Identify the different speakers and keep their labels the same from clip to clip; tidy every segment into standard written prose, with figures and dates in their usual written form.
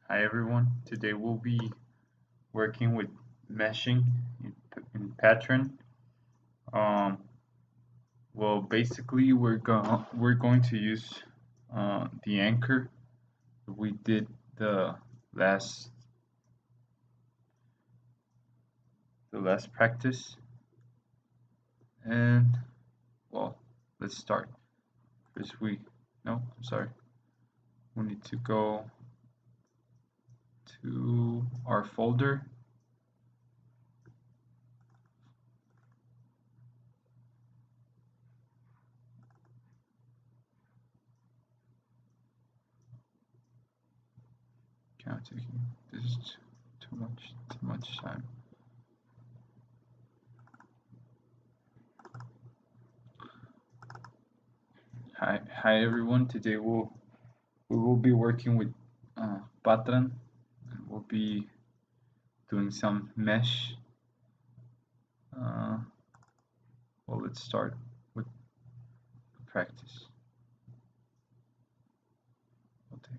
Speaker 1: Hi everyone. Today we'll be working with meshing in pattern. Um, well, basically we're going to use the anchor we did the last the last practice, and well, let's start. First I'm sorry. We need to go to our folder. Taking this is too much time. Hi everyone. Today we will be working with Patran, and we'll be doing some mesh. Uh, well, let's start with practice. Okay.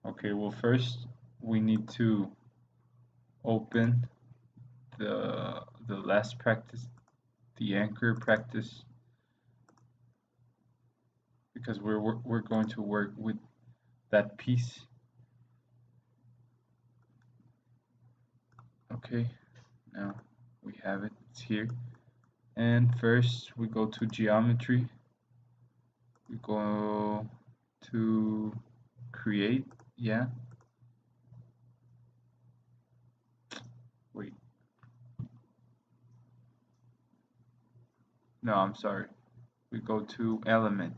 Speaker 1: Okay. Well, first we need to open the last practice, the anchor practice, because we're going to work with that piece. Okay. Now we have it. It's here. And first we go to geometry. We go to create. Yeah. Wait. No, I'm sorry. We go to element.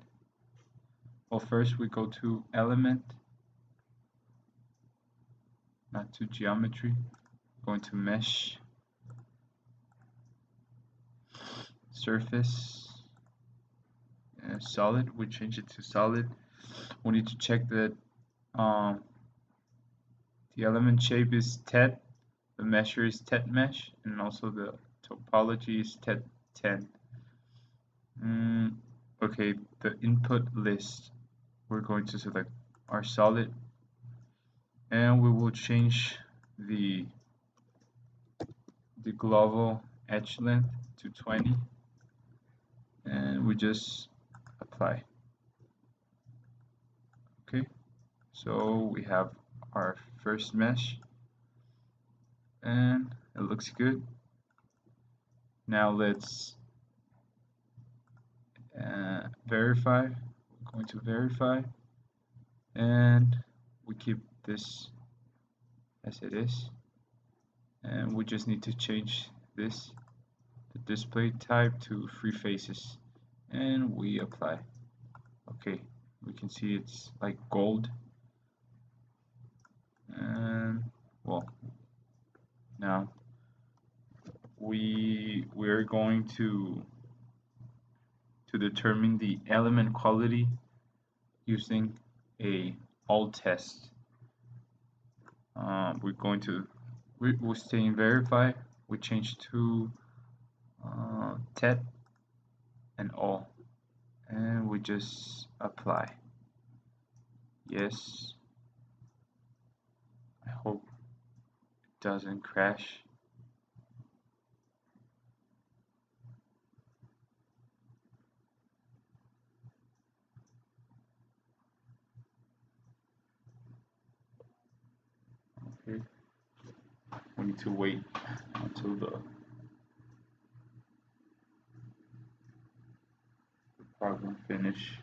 Speaker 1: Well, first we go to element, not to geometry. Going to mesh, surface, solid. We change it to solid. We need to check that um, the element shape is Tet, the measure is Tet-Mesh, and also the topology is Tet-10. Okay, the input list. We're going to select our solid, and we will change the global edge length to 20, and we just apply. Okay, so we have our first mesh, and it looks good. Now let's verify. We're going to verify, and we keep this as it is, and we just need to change this, the display type, to free faces, and we apply. Okay, we can see it's like gold, and well, now we're going to determine the element quality using a alt test. We're going to we'll stay in verify. We change to tet and all, and we just apply. Yes. I hope it doesn't crash. Okay. We need to wait until the program finish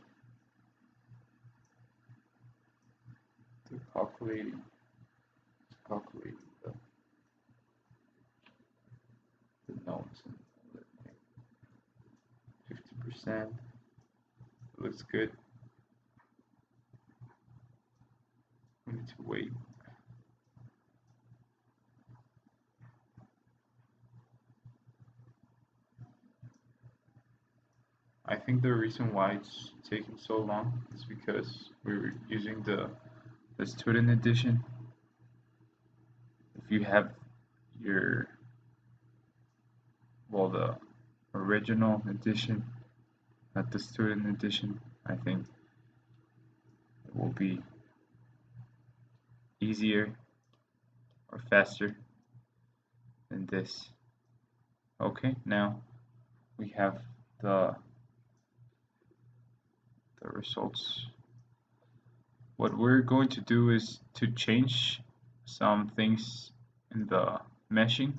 Speaker 1: to calculating the notes, and 50%. Looks good. We need to wait. I think the reason why it's taking so long is because we're using the student edition. If you have your well, the original edition, not the student edition. I think it will be easier or faster than this. Okay, now we have the results. What we're going to do is to change some things in the meshing,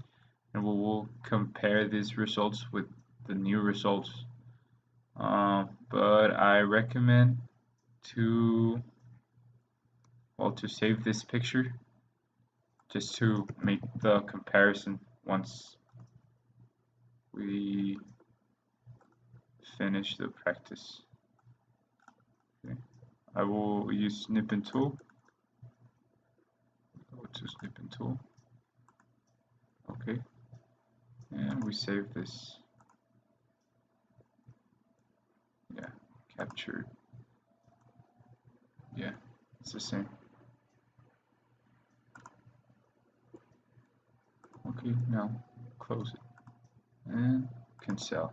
Speaker 1: and we will compare these results with the new results. But I recommend to to save this picture just to make the comparison once we finish the practice. Okay. I will use snipping tool. Go to snipping tool. Okay. And we save this. Yeah, captured. Yeah, it's the same. Okay, now close it and cancel.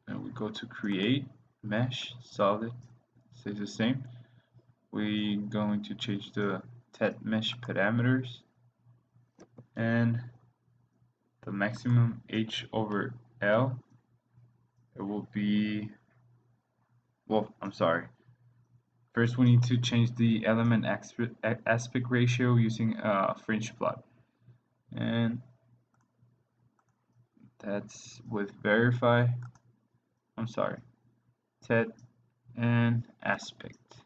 Speaker 1: And we go to create mesh solid, stays the same. We're going to change the Tet-Mesh parameters, and the maximum H over L, it will be, well, I'm sorry. First, we need to change the element aspect ratio using a fringe plot. And that's with verify, I'm sorry, Tet and aspect.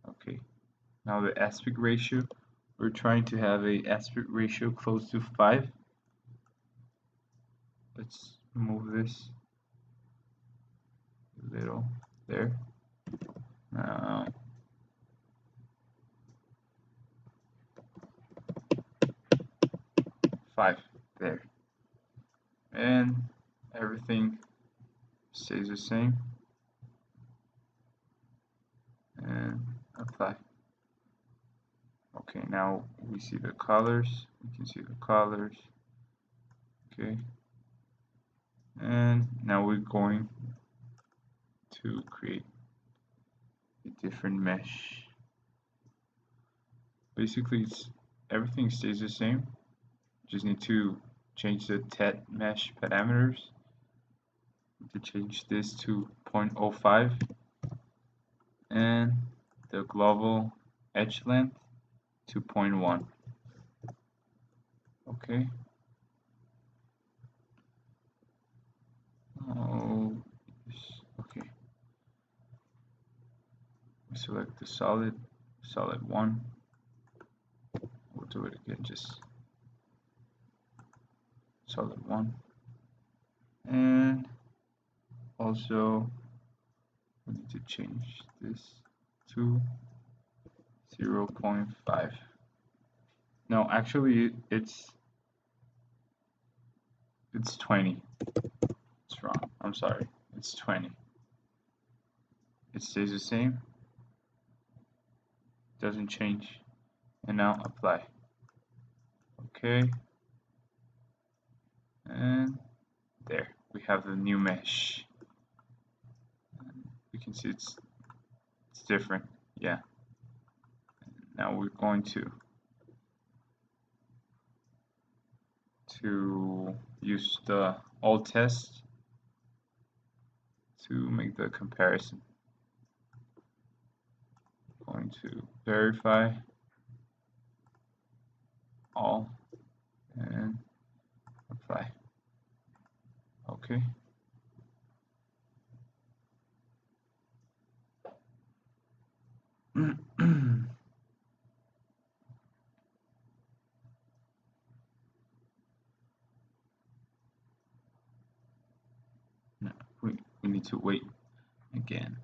Speaker 1: Okay, now the aspect ratio, we're trying to have a aspect ratio close to 5. Let's move this a little there. Now 5 there, and everything stays the same, and apply. Okay, now we see the colors, we can see the colors. Okay, and now we're going to create a different mesh. Basically, everything stays the same. Just need to change the Tet-Mesh parameters. To change this to 0.05, and the global edge length to 0.1. Okay. Oh, okay. We select the solid 1. We'll do it again, just solid 1. And also we need to change this to 0.5. No, actually it's 20. It's wrong. I'm sorry. It's 20. It stays the same. Doesn't change. And now apply. Okay. And there we have the new mesh. You can see it's different. Yeah. Now we're going to use the alt test to make the comparison. Going to verify all and apply. Okay. No, we need to wait again.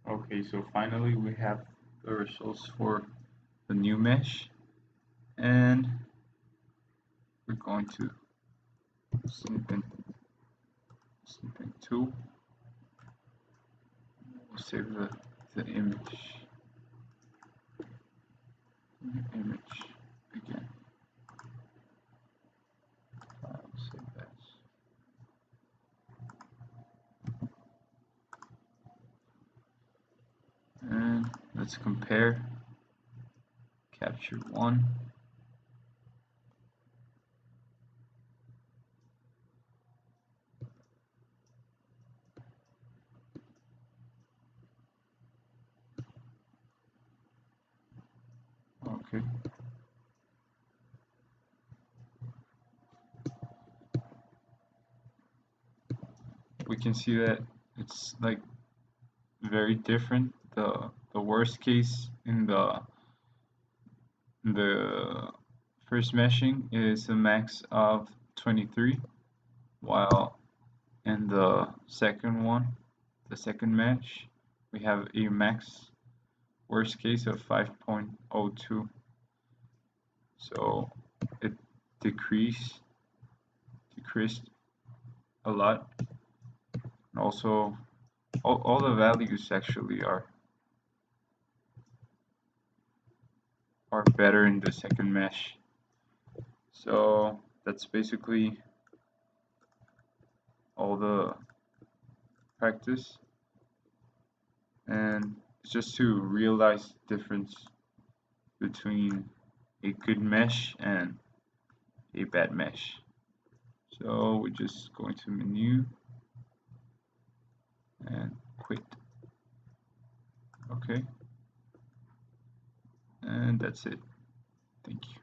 Speaker 1: Okay, so finally we have the results for the new mesh, and we're going to snipping tool. We'll save the image again. File, save as. And let's compare capture one. Okay. We can see that it's like very different. The worst case in the first meshing is a max of 23, while in the second one, the second mesh, we have a max worst case of 5.02. So it decreased a lot. And also all the values actually are better in the second mesh. So that's basically all the practice, and it's just to realize the difference between a good mesh and a bad mesh. So we're just going to menu and quit. Okay, and that's it. Thank you.